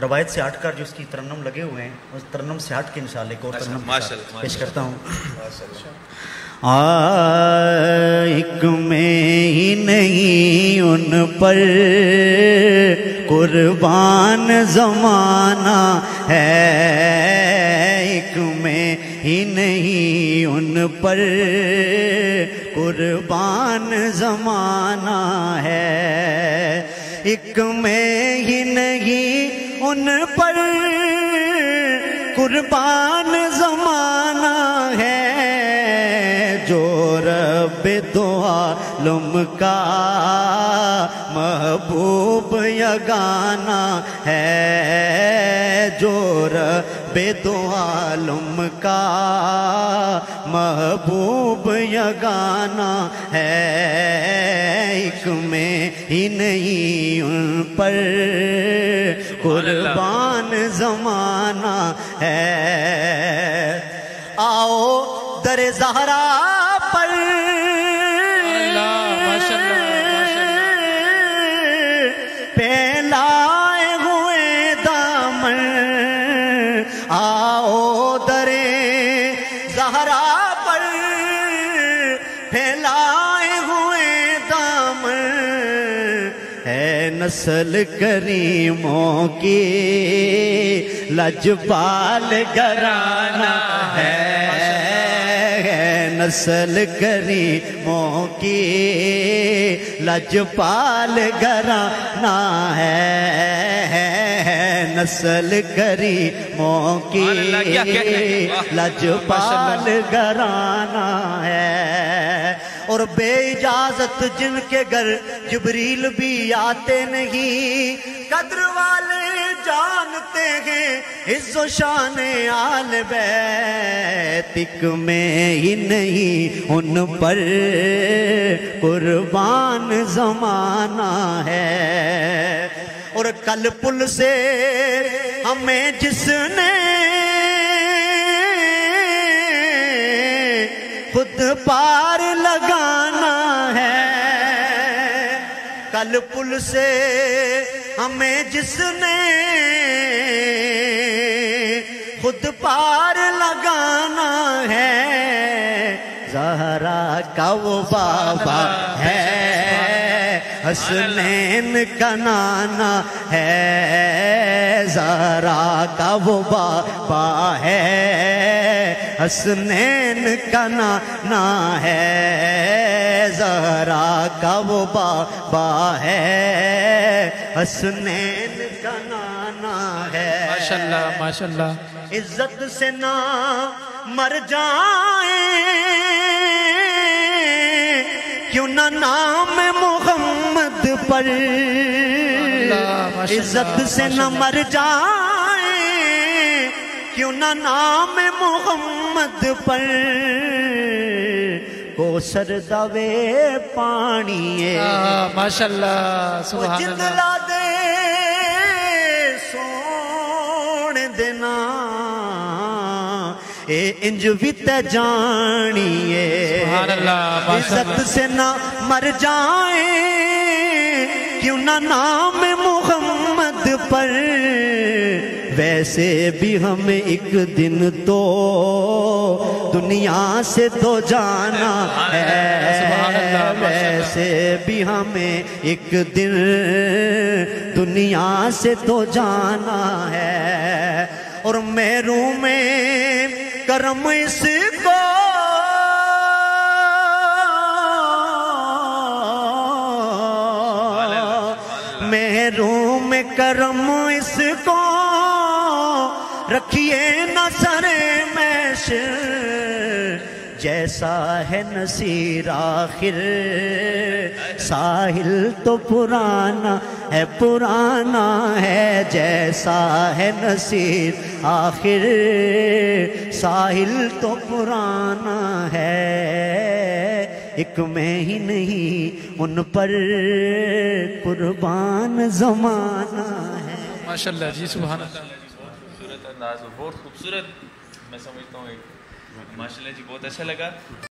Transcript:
روایت سے ہٹ کر جو اس کی ترنم لگے ہوئے ہیں اس ترنم سے ہٹ کے انشاءاللہ ایک اور ترنم پیش کرتا ہوں. ایک میں ہی نہیں ان پر قربان زمانہ ہے، ایک میں ہی نہیں ان پر قربان زمانہ ہے، ایک میں ہی نہیں ان پر قربان زمانہ ہے، جو رب دو عالم کا محبوب یگانہ ہے، جو رب دو عالم کا محبوب یگانہ ہے، ایک میں ہی نہیں ان پر قربان زمانہ ہے. آؤ در زہرا پر پھیلائے ہوئے دامن، آؤ در زہرا پر پھیلائے ہوئے دامن، ہے نسل کریموں کی لجپال گھرانہ ہے، نسل کریموں کی لجپال گھرانہ ہے، نسل کریموں کی لجپال گھرانہ ہے. اور بے اجازت جن کے گھر جبریل بھی آتے نہیں، قدر والے جانتے ہیں عز و شان آل بیت، ایک میں ہی نہیں ان پر قربان زمانہ ہے. اور کل پل سے ہمیں جس نے خود پار لگانا ہے، کل پل سے ہمیں جس نے خود پار لگانا ہے، زہرا کا وہ بابا ہے، حسنین کا نانا ہے، زہرا کا وہ بابا ہے، حسنین کا نانا ہے، زہرا کا وہ بابا ہے، حسنین کا نانا ہے. ماشاءاللہ ماشاءاللہ. عزت سے نہ مر جائیں کیوں نہ نام محمد پر، عزت سے نہ مر جائیں کیوں نہ نام محمد پر، کوثر دوے پانی ماشاءاللہ سبحان اللہ. جدلا دے سونے دینا اے انج ویت جانیے، سبحان اللہ. عزت سے نہ مر جائیں کیوں نہ نام محمد پر، ویسے بھی ہمیں ایک دن تو دنیا سے تو جانا ہے، ویسے بھی ہمیں ایک دن دنیا سے تو جانا ہے. اور محروم کرم اس کو محروم کرم اس کو رکھیے نہ سر محشر، جیسا ہے نصیر آخر ساحل تو پرانا ہے، پرانا ہے، جیسا ہے نصیر آخر ساحل تو پرانا ہے، ایک میں ہی نہیں ان پر قربان زمانہ ہے. ماشاءاللہ جی سبحان اللہ. بہت خوبصورت انداز، بہت خوبصورت. میں سمجھتا ہوں ماشاءاللہ جی بہت اچھا لگا.